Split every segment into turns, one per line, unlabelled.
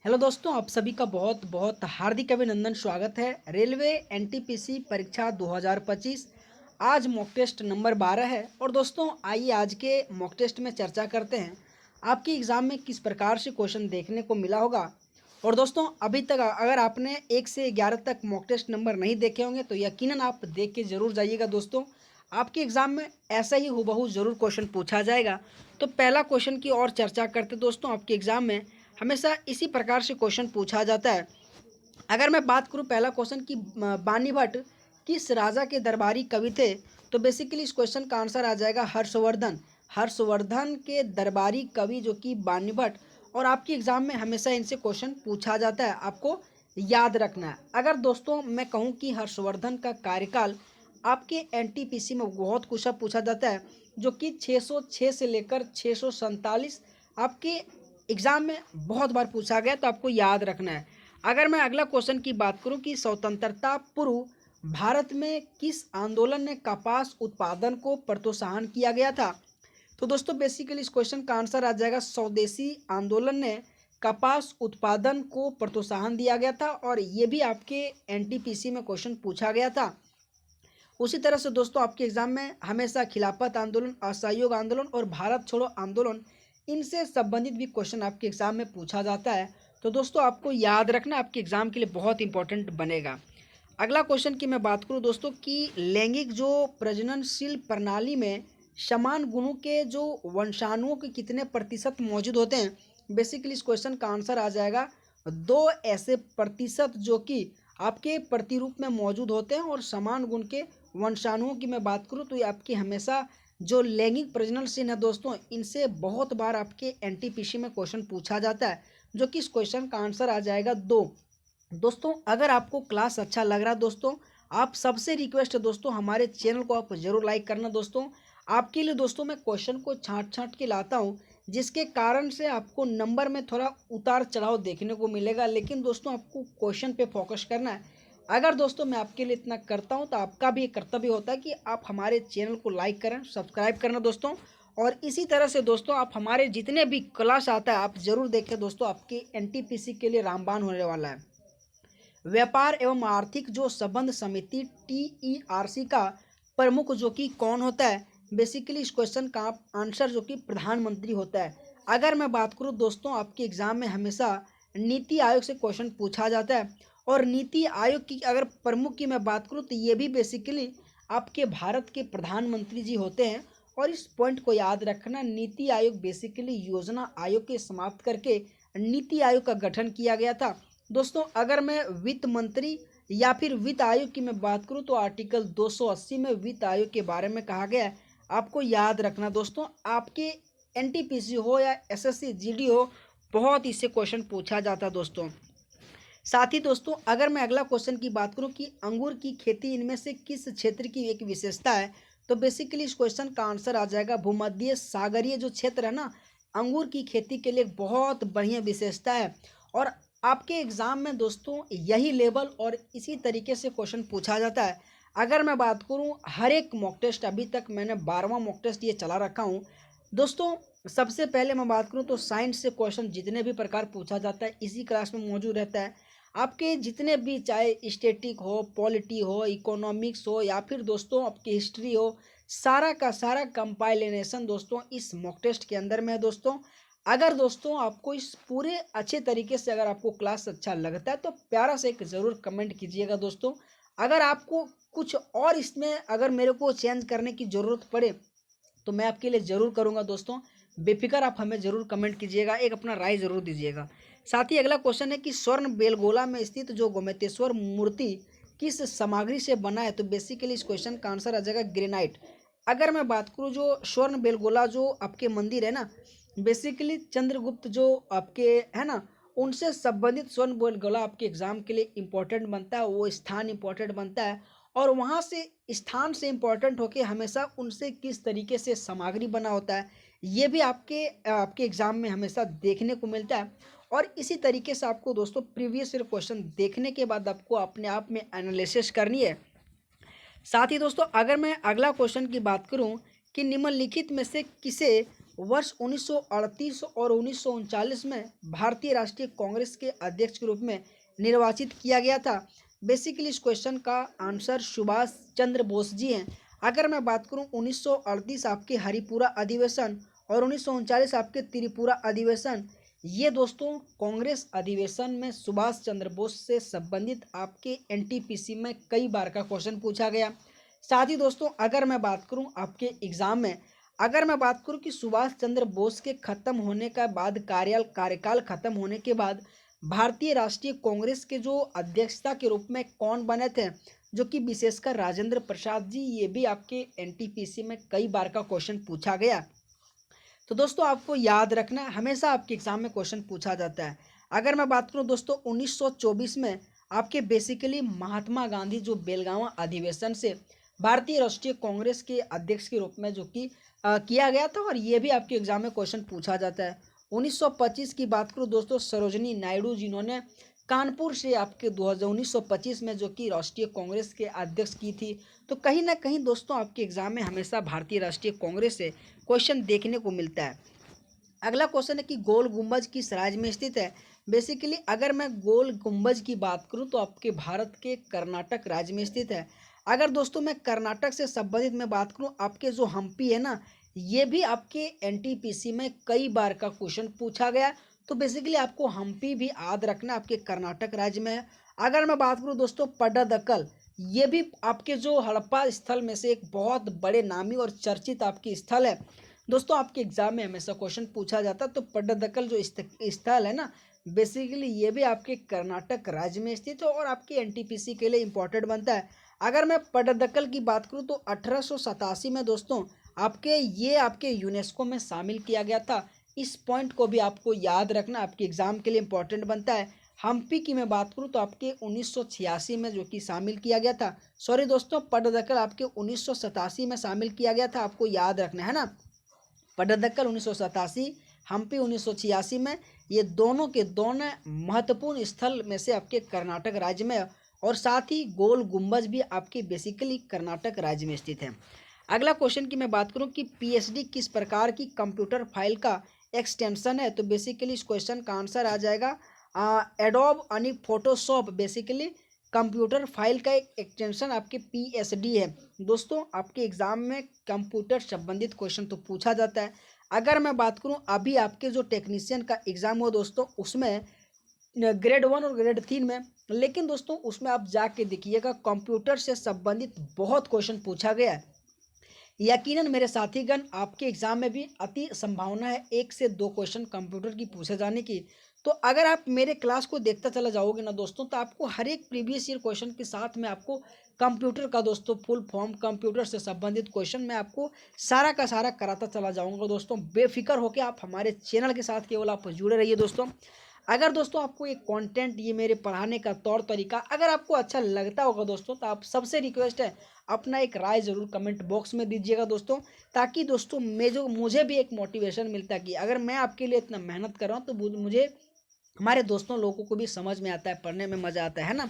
Hello दोस्तों, आप सभी का बहुत बहुत हार्दिक अभिनंदन। स्वागत है रेलवे एनटीपीसी परीक्षा 2025। आज मॉक टेस्ट नंबर 12 है। और दोस्तों आइए आज के मॉक टेस्ट में चर्चा करते हैं आपके एग्ज़ाम में किस प्रकार से क्वेश्चन देखने को मिला होगा। और दोस्तों अभी तक अगर आपने 1 से 11 तक मॉक टेस्ट नंबर नहीं देखे होंगे तो यकीनन आप देख के ज़रूर जाइएगा। दोस्तों आपके एग्ज़ाम में ऐसा ही हूबहू ज़रूर क्वेश्चन पूछा जाएगा। तो पहला क्वेश्चन की और चर्चा करते दोस्तों, आपके एग्ज़ाम में हमेशा इसी प्रकार से क्वेश्चन पूछा जाता है। अगर मैं बात करूं पहला क्वेश्चन की बानी भट्ट किस राजा के दरबारी कवि थे, तो बेसिकली इस क्वेश्चन का आंसर आ जाएगा हर्षवर्धन। हर्षवर्धन के दरबारी कवि जो कि बानी भट्ट। और आपके एग्जाम में हमेशा इनसे क्वेश्चन पूछा जाता है, आपको याद रखना है। अगर दोस्तों मैं कहूं कि हर्षवर्धन का कार्यकाल आपके एनटीपीसी में बहुत कुछ पूछा जाता है, जो कि 606 से लेकर 647 आपके एग्ज़ाम में बहुत बार पूछा गया, तो आपको याद रखना है। अगर मैं अगला क्वेश्चन की बात करूं कि स्वतंत्रता पूर्व भारत में किस आंदोलन ने कपास उत्पादन को प्रोत्साहन किया गया था, तो दोस्तों बेसिकली इस क्वेश्चन का आंसर आ जाएगा स्वदेशी आंदोलन ने कपास उत्पादन को प्रोत्साहन दिया गया था। और ये भी आपके एनटीपीसी में क्वेश्चन पूछा गया था। उसी तरह से दोस्तों आपके एग्जाम में हमेशा खिलाफत आंदोलन, असहयोग आंदोलन और भारत छोड़ो आंदोलन, इनसे संबंधित भी क्वेश्चन आपके एग्जाम में पूछा जाता है। तो दोस्तों आपको याद रखना, आपके एग्जाम के लिए बहुत इंपॉर्टेंट बनेगा। अगला क्वेश्चन की मैं बात करूं दोस्तों कि लैंगिक जो प्रजननशील प्रणाली में समान गुणों के जो वंशाणुओं के कितने प्रतिशत मौजूद होते हैं, बेसिकली इस क्वेश्चन का आंसर आ जाएगा 2 ऐसे प्रतिशत जो कि आपके प्रतिरूप में मौजूद होते हैं। और समान गुण के वंशाणुओं की मैं बात करूं तो ये आपकी हमेशा जो लैंगिक प्रजननशील है दोस्तों, इनसे बहुत बार आपके एनटीपीसी में क्वेश्चन पूछा जाता है, जो कि इस क्वेश्चन का आंसर आ जाएगा 2। दोस्तों अगर आपको क्लास अच्छा लग रहा है दोस्तों, आप सबसे रिक्वेस्ट है दोस्तों हमारे चैनल को आप जरूर लाइक करना। दोस्तों आपके लिए दोस्तों मैं क्वेश्चन को छांट छांट के लाता हूं, जिसके कारण से आपको नंबर में थोड़ा उतार चढ़ाव देखने को मिलेगा, लेकिन दोस्तों आपको क्वेश्चन पे फोकस करना है। अगर दोस्तों मैं आपके लिए इतना करता हूं तो आपका भी एक कर्तव्य होता है कि आप हमारे चैनल को लाइक करें, सब्सक्राइब करना दोस्तों। और इसी तरह से दोस्तों आप हमारे जितने भी क्लास आता है आप जरूर देखें दोस्तों, आपके एनटीपीसी के लिए रामबाण होने वाला है। व्यापार एवं आर्थिक जो संबंध समिति टीईआरसी का प्रमुख जो कि कौन होता है, बेसिकली इस क्वेश्चन का आंसर जो कि प्रधानमंत्री होता है। अगर मैं बात करूं दोस्तों आपके एग्जाम में हमेशा नीति आयोग से क्वेश्चन पूछा जाता है। और नीति आयोग की अगर प्रमुख की मैं बात करूं तो ये भी बेसिकली आपके भारत के प्रधानमंत्री जी होते हैं। और इस पॉइंट को याद रखना, नीति आयोग बेसिकली योजना आयोग के समाप्त करके नीति आयोग का गठन किया गया था। दोस्तों अगर मैं वित्त मंत्री या फिर वित्त आयोग की मैं बात करूं तो आर्टिकल 280 में वित्त आयोग के बारे में कहा गया है। आपको याद रखना दोस्तों, आपके एनटीपीसी हो या एसएससी जीडी हो, बहुत इससे क्वेश्चन पूछा जाता है दोस्तों। साथ ही दोस्तों अगर मैं अगला क्वेश्चन की बात करूं कि अंगूर की खेती इनमें से किस क्षेत्र की एक विशेषता है, तो बेसिकली इस क्वेश्चन का आंसर आ जाएगा भूमध्य सागरीय जो क्षेत्र है ना, अंगूर की खेती के लिए बहुत बढ़िया विशेषता है। और आपके एग्जाम में दोस्तों यही लेवल और इसी तरीके से क्वेश्चन पूछा जाता है। अगर मैं बात करूं हर एक मॉक टेस्ट, अभी तक मैंने 12वां मॉक टेस्ट ये चला रखा हूं दोस्तों। सबसे पहले मैं बात करूं तो साइंस से क्वेश्चन जितने भी प्रकार पूछा जाता है इसी क्लास में मौजूद रहता है। आपके जितने भी चाहे स्टैटिक हो, पॉलिटी हो, इकोनॉमिक्स हो या फिर दोस्तों आपकी हिस्ट्री हो, सारा का सारा कंपाइलेशन दोस्तों इस मॉक टेस्ट के अंदर में है दोस्तों। अगर दोस्तों आपको इस पूरे अच्छे तरीके से अगर आपको क्लास अच्छा लगता है तो प्यारा से एक ज़रूर कमेंट कीजिएगा दोस्तों। अगर आपको कुछ और इसमें अगर मेरे को चेंज करने की ज़रूरत पड़े तो मैं आपके लिए ज़रूर करूँगा दोस्तों। बेफिक्र आप हमें ज़रूर कमेंट कीजिएगा, एक अपना राय ज़रूर दीजिएगा। साथ ही अगला क्वेश्चन है कि स्वर्ण बेलगोला में स्थित जो गोमतेश्वर मूर्ति किस सामग्री से बना है, तो बेसिकली इस क्वेश्चन का आंसर आ जाएगा ग्रेनाइट। अगर मैं बात करूँ जो स्वर्ण बेलगोला जो आपके मंदिर है ना, बेसिकली चंद्रगुप्त जो आपके है ना, उनसे संबंधित स्वर्ण बेलगोला आपके एग्जाम के लिए इंपॉर्टेंट बनता है, वो स्थान इंपॉर्टेंट बनता है। और वहाँ से स्थान से इम्पोर्टेंट होके हमेशा उनसे किस तरीके से सामग्री बना होता है, ये भी आपके आपके एग्ज़ाम में हमेशा देखने को मिलता है। और इसी तरीके से आपको दोस्तों प्रीवियस ईयर क्वेश्चन देखने के बाद आपको अपने आप में एनालिसिस करनी है। साथ ही दोस्तों अगर मैं अगला क्वेश्चन की बात करूं कि निम्नलिखित में से किसे वर्ष 1938 और 1939 में भारतीय राष्ट्रीय कांग्रेस के अध्यक्ष के रूप में निर्वाचित किया गया था? बेसिकली इस क्वेश्चन का आंसर सुभाष चंद्र बोस जी हैं। अगर मैं बात करूं 1938 आपके हरिपुरा अधिवेशन और 1939 आपके त्रिपुरा अधिवेशन, ये दोस्तों कांग्रेस अधिवेशन में सुभाष चंद्र बोस से संबंधित आपके एनटीपीसी में कई बार का क्वेश्चन पूछा गया। साथ ही दोस्तों अगर मैं बात करूं आपके एग्जाम में, अगर मैं बात करूं कि सुभाष चंद्र बोस के खत्म होने का बाद कार्यकाल खत्म होने के बाद भारतीय राष्ट्रीय कांग्रेस के जो अध्यक्षता के रूप में कौन बने थे, जो कि विशेषकर राजेंद्र प्रसाद जी, ये भी आपके एनटीपीसी में कई बार का क्वेश्चन पूछा गया। तो दोस्तों आपको याद रखना, हमेशा आपके एग्जाम में क्वेश्चन पूछा जाता है। अगर मैं बात करूं दोस्तों 1924 में आपके बेसिकली महात्मा गांधी जो बेलगांव अधिवेशन से भारतीय राष्ट्रीय कांग्रेस के अध्यक्ष के रूप में जो कि किया गया था, और ये भी आपके एग्जाम में क्वेश्चन पूछा जाता है। 1925 की बात करूं दोस्तों सरोजिनी नायडू जिन्होंने कानपुर से आपके 1925 में जो कि राष्ट्रीय कांग्रेस के अध्यक्ष की थी। तो कहीं ना कहीं दोस्तों आपके एग्जाम में हमेशा भारतीय राष्ट्रीय कांग्रेस से क्वेश्चन देखने को मिलता है। अगला क्वेश्चन है कि गोल गुंबज किस राज्य में स्थित है? बेसिकली अगर मैं गोल गुंबज की बात करूं तो आपके भारत के कर्नाटक राज्य में स्थित है। अगर दोस्तों मैं कर्नाटक से संबंधित में बात करूं, आपके जो हम्पी है ना, ये भी आपके एनटीपीसी में कई बार का क्वेश्चन पूछा गया। तो बेसिकली आपको हम्पी भी याद रखना, आपके कर्नाटक राज्य में है। अगर मैं बात करूं दोस्तों पट्टादकल, ये भी आपके जो हड़प्पा स्थल में से एक बहुत बड़े नामी और चर्चित आपकी स्थल है। दोस्तों आपके एग्जाम में हमेशा क्वेश्चन पूछा जाता है। तो पट्टादकल जो स्थल है ना, बेसिकली ये भी आपके कर्नाटक राज्य में स्थित है और आपके एनटीपीसी के लिए इम्पोर्टेंट बनता है। अगर मैं पट्टादकल की बात करूं तो 1887 में दोस्तों आपके यूनेस्को में शामिल किया गया था। इस पॉइंट को भी आपको याद रखना, आपके एग्जाम के लिए इम्पोर्टेंट बनता है। हम्पी की मैं बात करूं तो आपके 1986 में जो कि शामिल किया गया था। सॉरी दोस्तों, पट्टादकल आपके 1987 में शामिल किया गया था, आपको याद रखना है ना। पट्टादकल 1987, हम्पी 1986 में, ये दोनों के दोनों महत्वपूर्ण स्थल में से आपके कर्नाटक राज्य में, और साथ ही गोल गुंबज भी आपके बेसिकली कर्नाटक राज्य में स्थित है। अगला क्वेश्चन की मैं बात करूं कि पीएचडी किस प्रकार की कंप्यूटर फाइल का एक्सटेंशन है? तो बेसिकली इस क्वेश्चन का आंसर आ जाएगा एडोब यानी फोटोशॉप, बेसिकली कंप्यूटर फाइल का एक एक्सटेंशन आपके पीएचडी है। दोस्तों आपके एग्जाम में कंप्यूटर संबंधित क्वेश्चन तो पूछा जाता है। अगर मैं बात करूं अभी आपके जो टेक्नीशियन का एग्जाम हो दोस्तों, उसमें ग्रेड 1 और ग्रेड 3 में, लेकिन दोस्तों उसमें आप जाके देखिएगा कंप्यूटर से संबंधित बहुत क्वेश्चन पूछा गया है। यकीनन मेरे साथीगण आपके एग्जाम में भी अति संभावना है 1 से 2 क्वेश्चन कंप्यूटर की पूछे जाने की। तो अगर आप मेरे क्लास को देखता चला जाओगे ना दोस्तों, तो आपको हर एक प्रीवियस ईयर क्वेश्चन के साथ में आपको कंप्यूटर का दोस्तों फुल फॉर्म, कंप्यूटर से संबंधित क्वेश्चन मैं आपको सारा का सारा कराता चला जाऊंगा। दोस्तों बेफिक्र होकर आप हमारे चैनल के साथ केवल आप जुड़े रहिए। दोस्तों अगर दोस्तों आपको ये कंटेंट, ये मेरे पढ़ाने का तौर तरीका अगर आपको अच्छा लगता होगा दोस्तों, तो आप सबसे रिक्वेस्ट है अपना एक राय ज़रूर कमेंट बॉक्स में दीजिएगा दोस्तों, ताकि दोस्तों मुझे भी एक मोटिवेशन मिलता है कि अगर मैं आपके लिए इतना मेहनत कर रहा हूँ तो मुझे हमारे दोस्तों लोगों को भी समझ में आता है, पढ़ने में मज़ा आता है ना।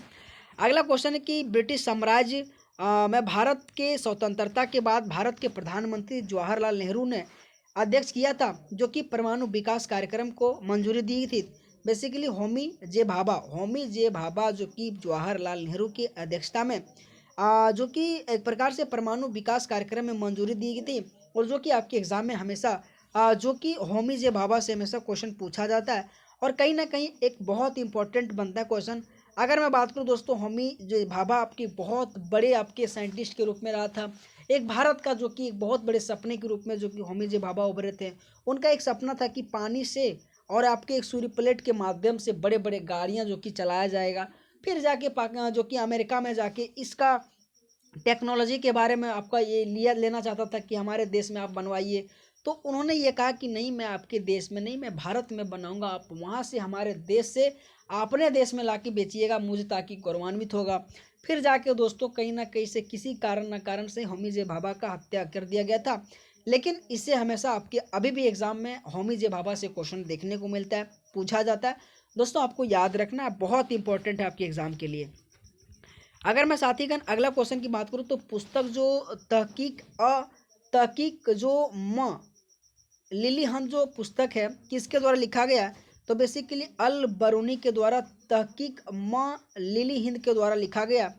अगला क्वेश्चन है कि ब्रिटिश साम्राज्य में भारत के स्वतंत्रता के बाद भारत के प्रधानमंत्री जवाहरलाल नेहरू ने अध्यक्ष किया था, जो कि परमाणु विकास कार्यक्रम को मंजूरी दी थी। बेसिकली होमी जे भाभा जो कि जवाहरलाल नेहरू की अध्यक्षता में जो कि एक प्रकार से परमाणु विकास कार्यक्रम में मंजूरी दी गई थी, और जो कि आपके एग्जाम में हमेशा जो कि होमी जे भाभा से हमेशा क्वेश्चन पूछा जाता है, और कहीं ना कहीं एक बहुत इंपॉर्टेंट बनता है क्वेश्चन। अगर मैं बात करूं दोस्तों, होमी जे भाभा आपके बहुत बड़े आपके साइंटिस्ट के रूप में रहा था। एक भारत का जो कि एक बहुत बड़े सपने के रूप में जो कि होमी जे भाभा उभरे थे। उनका एक सपना था कि पानी से और आपके एक सूर्य प्लेट के माध्यम से बड़े बड़े गाड़ियाँ जो कि चलाया जाएगा। फिर जाके जो कि अमेरिका में जाके इसका टेक्नोलॉजी के बारे में आपका ये लेना चाहता था कि हमारे देश में आप बनवाइए। तो उन्होंने ये कहा कि नहीं, मैं आपके देश में नहीं, मैं भारत में बनाऊंगा, आप वहाँ से हमारे देश से अपने देश में लाके बेचिएगा मुझे, ताकि गौरवान्वित होगा। फिर जाके दोस्तों कहीं ना कहीं से किसी कारण न कारण से होमी जे भाभा का हत्या कर दिया गया था। लेकिन इससे हमेशा आपके अभी भी एग्जाम में होमी जे भाभा से क्वेश्चन देखने को मिलता है, पूछा जाता है। दोस्तों आपको याद रखना बहुत इंपॉर्टेंट है आपके एग्जाम के लिए। अगर मैं साथीगण अगला क्वेश्चन की बात करूं तो पुस्तक जो तहकीक जो लिली हंट जो पुस्तक है किसके द्वारा लिखा गया है? तो बेसिकली अल बरूनी के द्वारा, तहकीक लिली हिंद के द्वारा लिखा गया।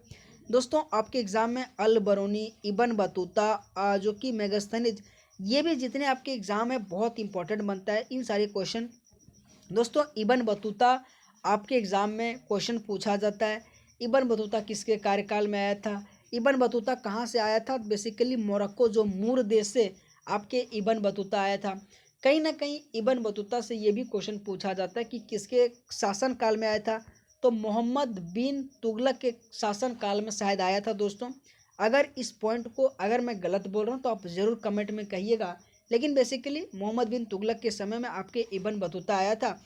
दोस्तों आपके एग्जाम में अल बरूनी, इब्न बतूता, जो कि मेगास्थनीज, ये भी जितने आपके एग्जाम है बहुत इंपॉर्टेंट बनता है इन सारे क्वेश्चन। दोस्तों इब्न बतूता आपके एग्जाम में क्वेश्चन पूछा जाता है। इब्न बतूता किसके कार्यकाल में आया था? इब्न बतूता कहाँ से आया था? बेसिकली मोरक्को जो मूर देश से आपके इब्न बतूता आया था। कहीं ना कहीं इब्न बतूता से ये भी क्वेश्चन पूछा जाता है कि किसके शासन काल में आया था? तो मोहम्मद बिन तुगलक के शासन काल में शायद आया था। दोस्तों अगर इस पॉइंट को अगर मैं गलत बोल रहा हूँ तो आप ज़रूर कमेंट में कहिएगा, लेकिन बेसिकली मोहम्मद बिन तुगलक के समय में आपके इब्न बतूता आया था।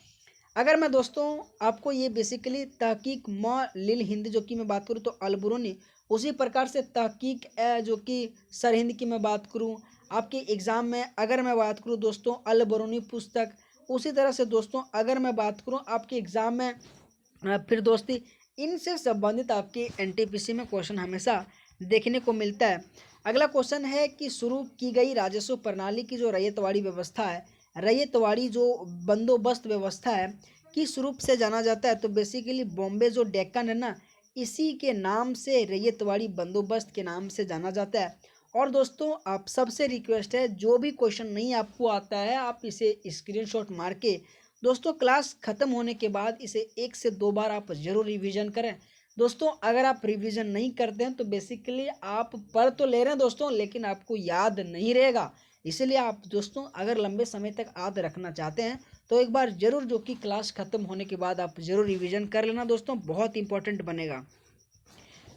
अगर मैं दोस्तों आपको ये बेसिकली तहकीक लिल हिंद जो कि मैं बात करूँ तो अलबरूनी, उसी प्रकार से तहकीक जो कि सरहिंद की मैं बात करूँ आपके एग्ज़ाम में, अगर मैं बात करूँ दोस्तों अलबरूनी पुस्तक, उसी तरह से दोस्तों अगर मैं बात करूँ आपके एग्ज़ाम में फिर दोस्ती, इनसे संबंधित आपके एनटीपीसी में क्वेश्चन हमेशा देखने को मिलता है। अगला क्वेश्चन है कि शुरू की गई राजस्व प्रणाली की जो रैयतवाड़ी व्यवस्था है, रैयतवाड़ी जो बंदोबस्त व्यवस्था है, किस रूप से जाना जाता है? तो बेसिकली बॉम्बे जो डेक्कन है ना, इसी के नाम से रैयतवाड़ी बंदोबस्त के नाम से जाना जाता है। और दोस्तों आप सबसे रिक्वेस्ट है, जो भी क्वेश्चन नहीं आपको आता है आप इसे स्क्रीनशॉट मार के दोस्तों क्लास ख़त्म होने के बाद इसे 1 से 2 बार आप ज़रूर रिवीजन करें। दोस्तों अगर आप रिवीजन नहीं करते हैं तो बेसिकली आप पढ़ तो ले रहे हैं दोस्तों, लेकिन आपको याद नहीं रहेगा। इसीलिए आप दोस्तों अगर लंबे समय तक याद रखना चाहते हैं तो एक बार ज़रूर जो कि क्लास ख़त्म होने के बाद आप ज़रूर रिवीजन कर लेना दोस्तों, बहुत इंपॉर्टेंट बनेगा।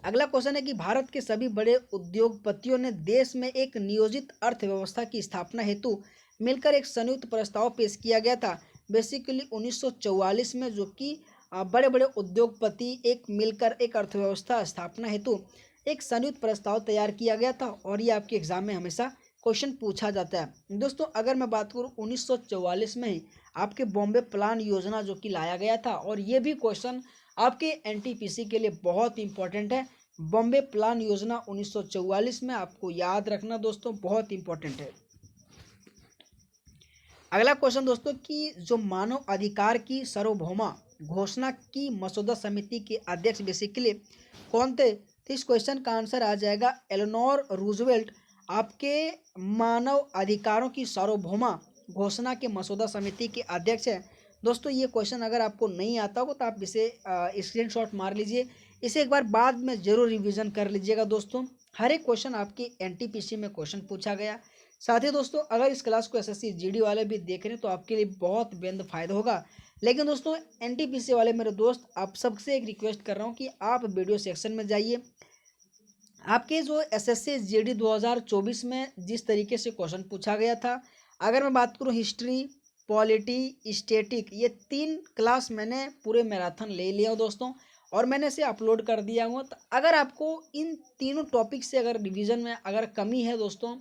अगला क्वेश्चन है कि भारत के सभी बड़े उद्योगपतियों ने देश में एक नियोजित अर्थव्यवस्था की स्थापना हेतु मिलकर एक संयुक्त प्रस्ताव पेश किया गया था। बेसिकली 1944 में जो कि बड़े बड़े उद्योगपति एक मिलकर एक अर्थव्यवस्था स्थापना हेतु एक संयुक्त प्रस्ताव तैयार किया गया था, और ये आपके एग्जाम में हमेशा क्वेश्चन पूछा जाता है। दोस्तों अगर मैं बात करूँ 1944 में ही आपके बॉम्बे प्लान योजना जो कि लाया गया था, और ये भी क्वेश्चन आपके एनटीपीसी के लिए बहुत इंपॉर्टेंट है। बॉम्बे प्लान योजना 1944 में आपको याद रखना दोस्तों, बहुत इंपॉर्टेंट है। अगला क्वेश्चन दोस्तों कि जो मानव अधिकार की सार्वभौमा घोषणा की मसौदा समिति के अध्यक्ष बेसिकली कौन थे? तो इस क्वेश्चन का आंसर आ जाएगा एलेनोर रूजवेल्ट, आपके मानव अधिकारों की सार्वभौमा घोषणा के मसौदा समिति के अध्यक्ष हैं। दोस्तों ये क्वेश्चन अगर आपको नहीं आता हो तो आप इसे स्क्रीनशॉट मार लीजिए, इसे एक बार बाद में ज़रूर रिवीजन कर लीजिएगा दोस्तों। हर एक क्वेश्चन आपके एनटीपीसी में क्वेश्चन पूछा गया। साथ ही दोस्तों अगर इस क्लास को एसएससी जीडी वाले भी देख रहे हैं तो आपके लिए बहुत बेहद फायदा होगा। लेकिन दोस्तों एनटीपीसी वाले मेरे दोस्त, आप सबसे एक रिक्वेस्ट कर रहा हूँ कि आप वीडियो सेक्शन में जाइए। आपके जो एसएससी जीडी 2024 में जिस तरीके से क्वेश्चन पूछा गया था, अगर मैं बात करूँ हिस्ट्री, पॉलिटी, स्टैटिक, ये 3 क्लास मैंने पूरे मैराथन ले लिया हूँ दोस्तों, और मैंने इसे अपलोड कर दिया हूँ। तो अगर आपको इन तीनों टॉपिक से अगर रिवीजन में अगर कमी है दोस्तों,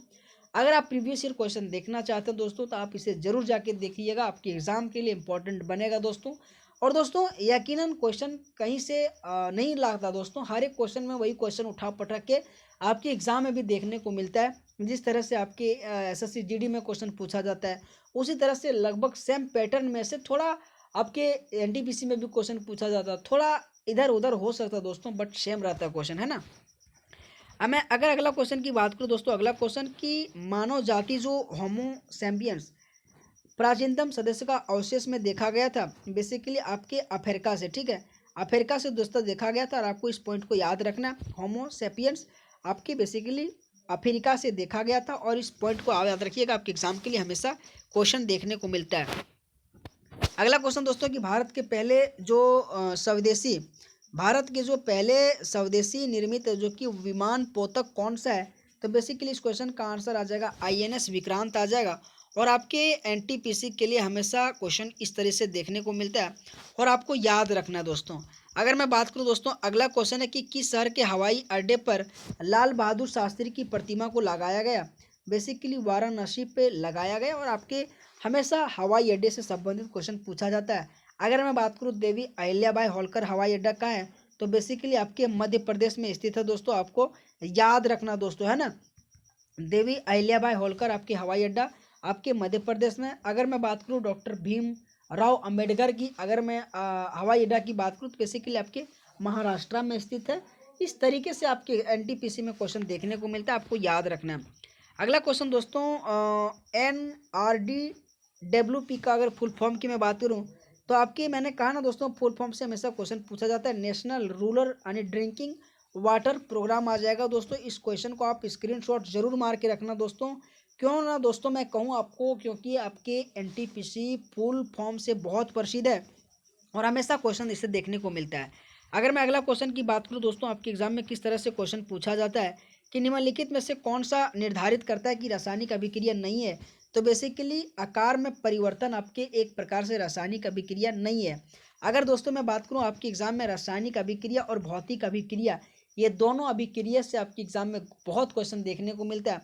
अगर आप प्रीवियस ईयर क्वेश्चन देखना चाहते हैं दोस्तों, तो आप इसे ज़रूर जाके देखिएगा, आपके एग्ज़ाम के लिए इंपॉर्टेंट बनेगा दोस्तों। और दोस्तों यकीनन क्वेश्चन कहीं से नहीं लगता दोस्तों, हर एक क्वेश्चन में वही क्वेश्चन उठा पटक के आपके एग्ज़ाम में भी देखने को मिलता है। जिस तरह से आपके एसएससी जीडी में क्वेश्चन पूछा जाता है, उसी तरह से लगभग सेम पैटर्न में से थोड़ा आपके एनटीपीसी में भी क्वेश्चन पूछा जाता है। थोड़ा इधर उधर हो सकता है दोस्तों, बट सेम रहता है क्वेश्चन, है ना। अब मैं अगर अगला क्वेश्चन की बात करूँ दोस्तों, अगला क्वेश्चन कि मानव जाति जो होमो सैपियंस प्राचीनतम सदस्य का अवशेष में देखा गया था, बेसिकली आपके अफ्रीका से, ठीक है, अफ्रीका से दोस्तों देखा गया था। और आपको इस पॉइंट को याद रखना, होमो सैपियंस आपके बेसिकली अफ्रीका से देखा गया था, और इस पॉइंट को आप याद रखिएगा, आपके एग्जाम के लिए हमेशा क्वेश्चन देखने को मिलता है। अगला क्वेश्चन दोस्तों कि भारत के पहले जो स्वदेशी भारत के जो पहले स्वदेशी निर्मित जो कि विमान पोतक कौन सा है? तो बेसिकली इस क्वेश्चन का आंसर आ जाएगा आईएनएस विक्रांत आ जाएगा। और आपके एनटीपीसी के लिए हमेशा क्वेश्चन इस तरह से देखने को मिलता है, और आपको याद रखना है दोस्तों। अगर मैं बात करूं दोस्तों, अगला क्वेश्चन है कि किस शहर के हवाई अड्डे पर लाल बहादुर शास्त्री की प्रतिमा को लगाया गया? बेसिकली वाराणसी पे लगाया गया। और आपके हमेशा हवाई अड्डे से संबंधित क्वेश्चन पूछा जाता है। अगर मैं बात करूं देवी अहिल्याबाई होलकर हवाई अड्डा कहाँ है? तो बेसिकली आपके मध्य प्रदेश में स्थित है दोस्तों, आपको याद रखना दोस्तों, है ना। देवी अहिल्याबाई होलकर आपके हवाई अड्डा आपके मध्य प्रदेश में। अगर मैं बात करूँ डॉक्टर भीम राव अंबेडकर की, अगर मैं हवाई अड्डा की बात करूँ तो बेसिकली आपके महाराष्ट्र में स्थित है। इस तरीके से आपके एनटीपीसी में क्वेश्चन देखने को मिलता है, आपको याद रखना है। अगला क्वेश्चन दोस्तों, NRDWP का अगर फुल फॉर्म की मैं बात करूँ तो आपकी, मैंने कहा ना दोस्तों, फुल फॉर्म से हमेशा क्वेश्चन पूछा जाता है। नेशनल रूरल यानी ड्रिंकिंग वाटर प्रोग्राम आ जाएगा दोस्तों। इस क्वेश्चन को आप स्क्रीनशॉट जरूर मार के रखना दोस्तों। क्यों ना दोस्तों मैं कहूँ आपको, क्योंकि आपके एनटीपीसी फुल फॉर्म से बहुत प्रसिद्ध है और हमेशा क्वेश्चन इससे देखने को मिलता है। अगर मैं अगला क्वेश्चन की बात करूँ दोस्तों, आपके एग्जाम में किस तरह से क्वेश्चन पूछा जाता है कि निम्नलिखित में से कौन सा निर्धारित करता है कि रासायनिक अभिक्रिया नहीं है, तो बेसिकली आकार में परिवर्तन आपके एक प्रकार से रासायनिक अभिक्रिया नहीं है। अगर दोस्तों मैं बात करूँ आपके एग्जाम में रासायनिक अभिक्रिया और भौतिक अभिक्रिया, ये दोनों अभिक्रिया से आपके एग्जाम में बहुत क्वेश्चन देखने को मिलता है।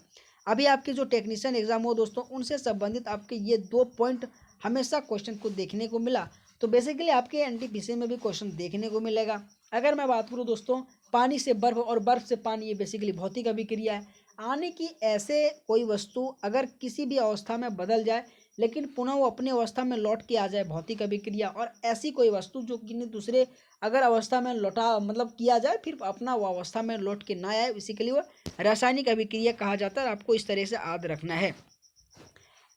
अभी आपके जो टेक्नीशियन एग्जाम हो दोस्तों, उनसे संबंधित आपके ये 2 पॉइंट हमेशा क्वेश्चन को देखने को मिला, तो बेसिकली आपके एनटीपीसी में भी क्वेश्चन देखने को मिलेगा। अगर मैं बात करूँ दोस्तों, पानी से बर्फ और बर्फ से पानी, ये बेसिकली भौतिक अभिक्रिया है। आने की ऐसे कोई वस्तु अगर किसी भी अवस्था में बदल जाए लेकिन पुनः वो अपनी अवस्था में लौट के आ जाए, भौतिक अभिक्रिया। और ऐसी कोई वस्तु जो कि दूसरे अगर अवस्था में लौटा मतलब किया जाए फिर अपना वो अवस्था में लौट के ना आए, बेसिकली वो रासायनिक अभिक्रिया कहा जाता है। आपको इस तरह से याद रखना है।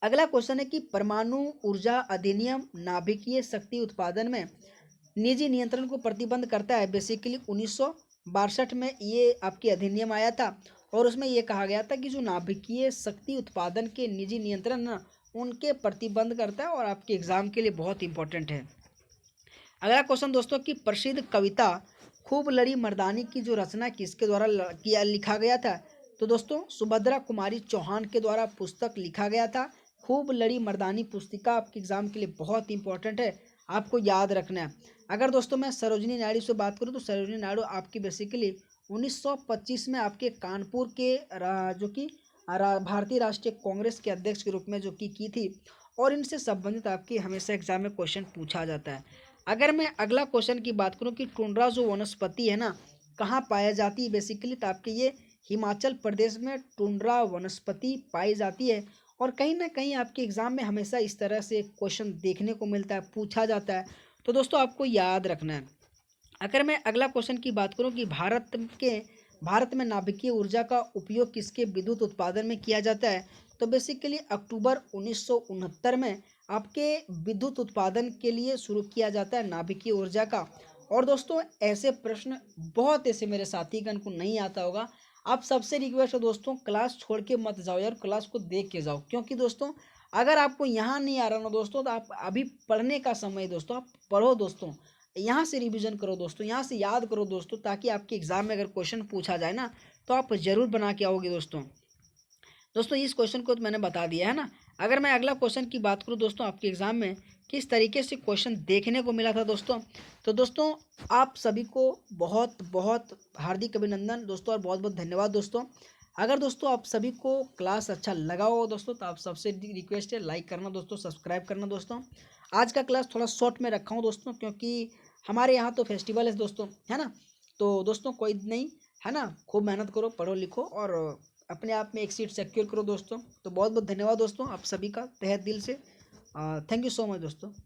अगला क्वेश्चन है कि परमाणु ऊर्जा अधिनियम नाभिकीय शक्ति उत्पादन में निजी नियंत्रण को प्रतिबंध करता है। बेसिकली 1962 में ये आपकी अधिनियम आया था और उसमें ये कहा गया था कि जो नाभिकीय शक्ति उत्पादन के निजी नियंत्रण ना, उनके प्रतिबंध करता है और आपके एग्जाम के लिए बहुत इंपॉर्टेंट है। अगला क्वेश्चन दोस्तों की प्रसिद्ध कविता खूब लड़ी मर्दानी की जो रचना किसके द्वारा किया लिखा गया था, तो दोस्तों सुभद्रा कुमारी चौहान के द्वारा पुस्तक लिखा गया था। खूब लड़ी मर्दानी पुस्तिका आपके एग्जाम के लिए बहुत इंपॉर्टेंट है, आपको याद रखना है। अगर दोस्तों मैं सरोजिनी नायडू से बात करूँ तो सरोजिनी नायडू आपकी बेसिकली 1925 में आपके कानपुर के जो कि भारतीय राष्ट्रीय कांग्रेस के अध्यक्ष के रूप में जो की थी, और इनसे संबंधित आपके हमेशा एग्जाम में क्वेश्चन पूछा जाता है। अगर मैं अगला क्वेश्चन की बात करूं कि टुंड्रा जो वनस्पति है ना, कहाँ पाया जाती है, बेसिकली तो आपके ये हिमाचल प्रदेश में टुंड्रा वनस्पति पाई जाती है। और कहीं ना कहीं आपके एग्जाम में हमेशा इस तरह से क्वेश्चन देखने को मिलता है, पूछा जाता है, तो दोस्तों आपको याद रखना है। अगर मैं अगला क्वेश्चन की बात करूं कि भारत में नाभिकीय ऊर्जा का उपयोग किसके विद्युत उत्पादन में किया जाता है, तो बेसिकली अक्टूबर 1969 में आपके विद्युत उत्पादन के लिए शुरू किया जाता है नाभिकीय ऊर्जा का। और दोस्तों ऐसे प्रश्न बहुत ऐसे मेरे साथीगण को नहीं आता होगा, आप सबसे रिक्वेस्ट है दोस्तों, क्लास छोड़ के मत जाओ यार, क्लास को देख के जाओ। क्योंकि दोस्तों अगर आपको यहाँ नहीं आ रहा ना दोस्तों, तो आप अभी पढ़ने का समय है दोस्तों, आप पढ़ो दोस्तों, यहाँ से रिवीजन करो दोस्तों, यहाँ से याद करो दोस्तों, ताकि आपके एग्जाम में अगर क्वेश्चन पूछा जाए ना तो आप जरूर बना के आओगे दोस्तों। दोस्तों इस क्वेश्चन को तो मैंने बता दिया है ना। अगर मैं अगला क्वेश्चन की बात करूँ दोस्तों, आपके एग्जाम में किस तरीके से क्वेश्चन देखने को मिला था दोस्तों, तो दोस्तों आप सभी को बहुत बहुत हार्दिक अभिनंदन दोस्तों और बहुत बहुत धन्यवाद दोस्तों। अगर दोस्तों आप सभी को क्लास अच्छा लगा हो दोस्तों, तो आप सबसे रिक्वेस्ट है लाइक करना दोस्तों, सब्सक्राइब करना दोस्तों। आज का क्लास थोड़ा शॉर्ट में रखा हूँ दोस्तों, क्योंकि हमारे यहाँ तो फेस्टिवल है दोस्तों, है ना। तो दोस्तों कोई नहीं, है ना, खूब मेहनत करो, पढ़ो लिखो और अपने आप में एक सीट सिक्योर करो दोस्तों। तो बहुत बहुत धन्यवाद दोस्तों आप सभी का तहे दिल से। थैंक यू सो मच दोस्तों।